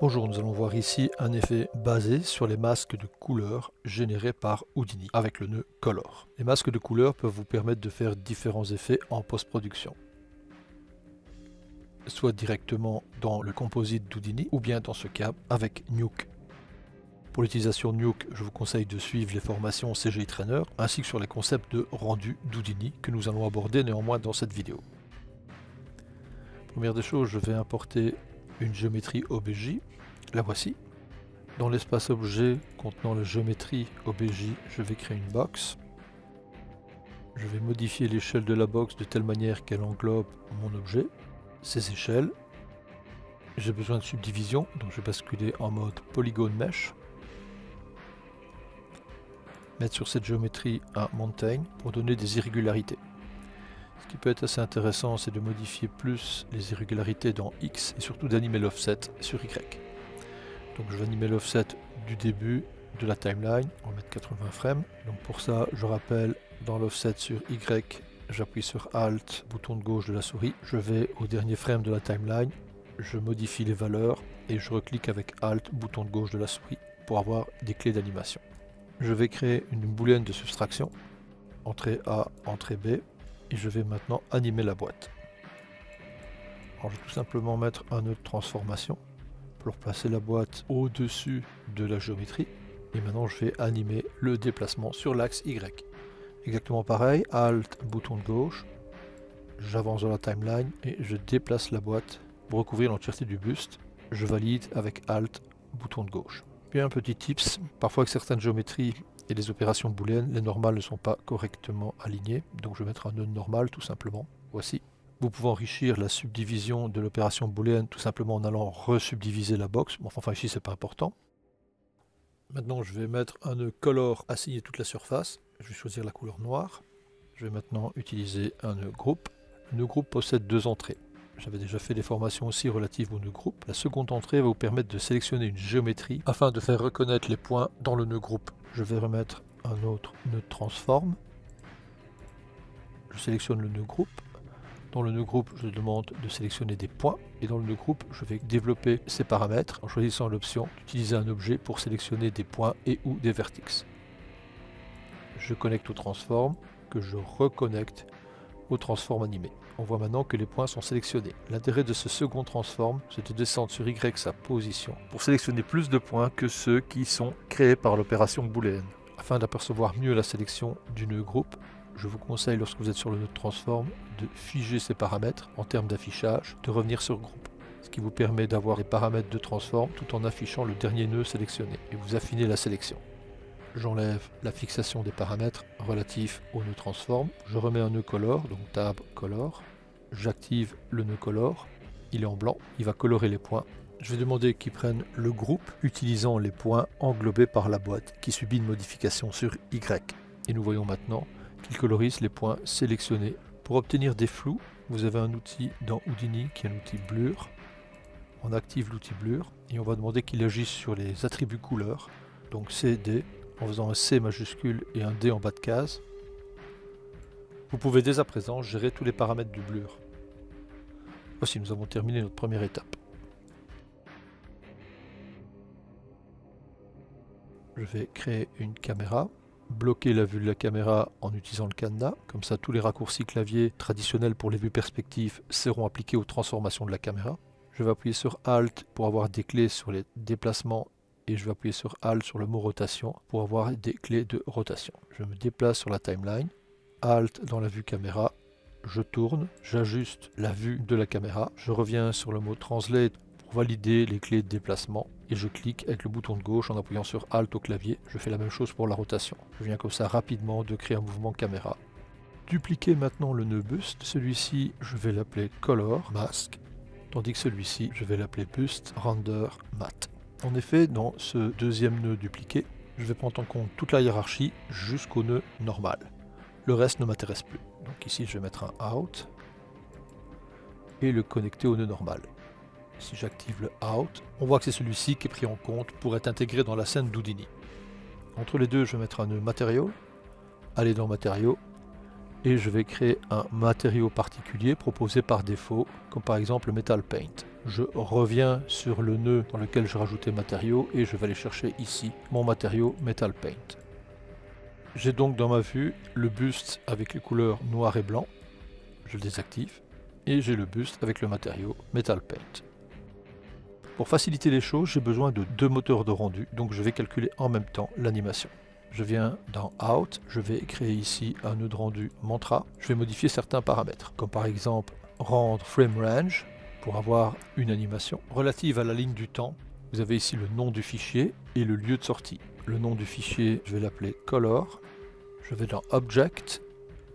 Bonjour, nous allons voir ici un effet basé sur les masques de couleurs générés par Houdini avec le nœud Color. Les masques de couleurs peuvent vous permettre de faire différents effets en post-production, soit directement dans le composite d'Houdini ou bien dans ce cas avec Nuke. Pour l'utilisation de Nuke, je vous conseille de suivre les formations CGI Trainer ainsi que sur les concepts de rendu d'Houdini que nous allons aborder néanmoins dans cette vidéo. Première des choses, je vais importer une géométrie OBJ, la voici. Dans l'espace objet contenant la géométrie OBJ, je vais créer une box. Je vais modifier l'échelle de la box de telle manière qu'elle englobe mon objet, ses échelles. J'ai besoin de subdivision, donc je vais basculer en mode Polygon Mesh. Mettre sur cette géométrie un Mountain pour donner des irrégularités. Ce qui peut être assez intéressant, c'est de modifier plus les irrégularités dans X et surtout d'animer l'offset sur Y. Donc je vais animer l'offset du début de la timeline, on va mettre 80 frames. Donc pour ça, je rappelle, dans l'offset sur Y, j'appuie sur Alt, bouton de gauche de la souris, je vais au dernier frame de la timeline, je modifie les valeurs et je reclique avec Alt, bouton de gauche de la souris pour avoir des clés d'animation. Je vais créer une booléenne de soustraction, entrée A, entrée B, et je vais maintenant animer la boîte. Alors je vais tout simplement mettre un nœud de transformation pour placer la boîte au-dessus de la géométrie. Et maintenant je vais animer le déplacement sur l'axe Y. Exactement pareil, Alt, bouton de gauche, j'avance dans la timeline et je déplace la boîte pour recouvrir l'entièreté du buste. Je valide avec Alt, bouton de gauche. Puis un petit tips, parfois avec certaines géométries et les opérations booléennes, les normales ne sont pas correctement alignées, donc je vais mettre un nœud normal tout simplement, voici. Vous pouvez enrichir la subdivision de l'opération booléenne tout simplement en allant resubdiviser la box, bon, enfin ici c'est pas important. Maintenant je vais mettre un nœud color assigné toute la surface, je vais choisir la couleur noire. Je vais maintenant utiliser un nœud groupe. Le nœud groupe possède deux entrées. J'avais déjà fait des formations aussi relatives au nœud groupe. La seconde entrée va vous permettre de sélectionner une géométrie afin de faire reconnaître les points dans le nœud groupe. Je vais remettre un autre nœud transform. Je sélectionne le nœud groupe. Dans le nœud groupe, je demande de sélectionner des points. Et dans le nœud groupe, je vais développer ces paramètres en choisissant l'option d'utiliser un objet pour sélectionner des points et ou des vertices. Je connecte au transform, que je reconnecte au transform animé. On voit maintenant que les points sont sélectionnés. L'intérêt de ce second transform, c'est de descendre sur Y sa position pour sélectionner plus de points que ceux qui sont créés par l'opération booléenne. Afin d'apercevoir mieux la sélection du nœud groupe, je vous conseille, lorsque vous êtes sur le nœud transform, de figer ces paramètres en termes d'affichage, de revenir sur groupe. Ce qui vous permet d'avoir les paramètres de transform tout en affichant le dernier nœud sélectionné. Et vous affinez la sélection. J'enlève la fixation des paramètres relatifs au nœud transform. Je remets un nœud color, donc tab color. J'active le nœud color. Il est en blanc. Il va colorer les points. Je vais demander qu'il prenne le groupe utilisant les points englobés par la boîte qui subit une modification sur Y. Et nous voyons maintenant qu'il colorise les points sélectionnés. Pour obtenir des flous, vous avez un outil dans Houdini qui est un outil blur. On active l'outil blur et on va demander qu'il agisse sur les attributs couleurs. Donc CD, en faisant un C majuscule et un D en bas de case. Vous pouvez dès à présent gérer tous les paramètres du blur. Voici, nous avons terminé notre première étape. Je vais créer une caméra, bloquer la vue de la caméra en utilisant le cadenas. Comme ça, tous les raccourcis clavier traditionnels pour les vues perspectives seront appliqués aux transformations de la caméra. Je vais appuyer sur Alt pour avoir des clés sur les déplacements et je vais appuyer sur Alt sur le mot rotation pour avoir des clés de rotation. Je me déplace sur la timeline, Alt dans la vue caméra, je tourne, j'ajuste la vue de la caméra, je reviens sur le mot Translate pour valider les clés de déplacement et je clique avec le bouton de gauche en appuyant sur Alt au clavier. Je fais la même chose pour la rotation. Je viens comme ça rapidement de créer un mouvement caméra. Dupliquer maintenant le nœud buste. Celui-ci, je vais l'appeler Color Mask, tandis que celui-ci, je vais l'appeler Bust Render Matte. En effet, dans ce deuxième nœud dupliqué, je vais prendre en compte toute la hiérarchie jusqu'au nœud normal. Le reste ne m'intéresse plus. Donc ici, je vais mettre un out et le connecter au nœud normal. Si j'active le out, on voit que c'est celui-ci qui est pris en compte pour être intégré dans la scène d'Houdini. Entre les deux, je vais mettre un nœud matériau, aller dans matériaux, et je vais créer un matériau particulier proposé par défaut, comme par exemple le Metal Paint. Je reviens sur le nœud dans lequel je rajoutais matériau et je vais aller chercher ici mon matériau Metal Paint. J'ai donc dans ma vue le buste avec les couleurs noir et blanc, je le désactive, et j'ai le buste avec le matériau Metal Paint. Pour faciliter les choses, j'ai besoin de deux moteurs de rendu, donc je vais calculer en même temps l'animation. Je viens dans Out, je vais créer ici un nœud de rendu Mantra. Je vais modifier certains paramètres, comme par exemple rendre Frame Range pour avoir une animation. Relative à la ligne du temps, vous avez ici le nom du fichier et le lieu de sortie. Le nom du fichier, je vais l'appeler Color. Je vais dans Object,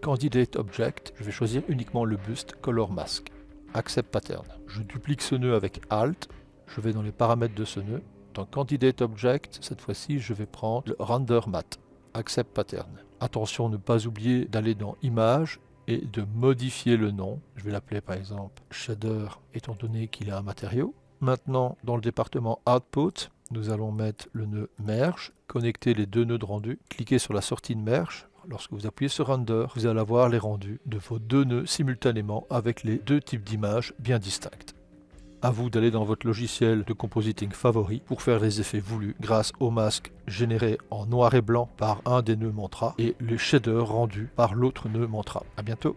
Candidate Object, je vais choisir uniquement le buste Color Mask. Accept Pattern. Je duplique ce nœud avec Alt, je vais dans les paramètres de ce nœud. Dans Candidate Object, cette fois-ci, je vais prendre le Render Matte, Accept Pattern. Attention, ne pas oublier d'aller dans Images et de modifier le nom. Je vais l'appeler par exemple Shader, étant donné qu'il a un matériau. Maintenant, dans le département Output, nous allons mettre le nœud Merge, connecter les deux nœuds de rendu, cliquez sur la sortie de Merge. Lorsque vous appuyez sur Render, vous allez avoir les rendus de vos deux nœuds simultanément avec les deux types d'images bien distinctes. À vous d'aller dans votre logiciel de compositing favori pour faire les effets voulus grâce au masque généré en noir et blanc par un des nœuds Mantra et le shader rendu par l'autre nœud Mantra. À bientôt.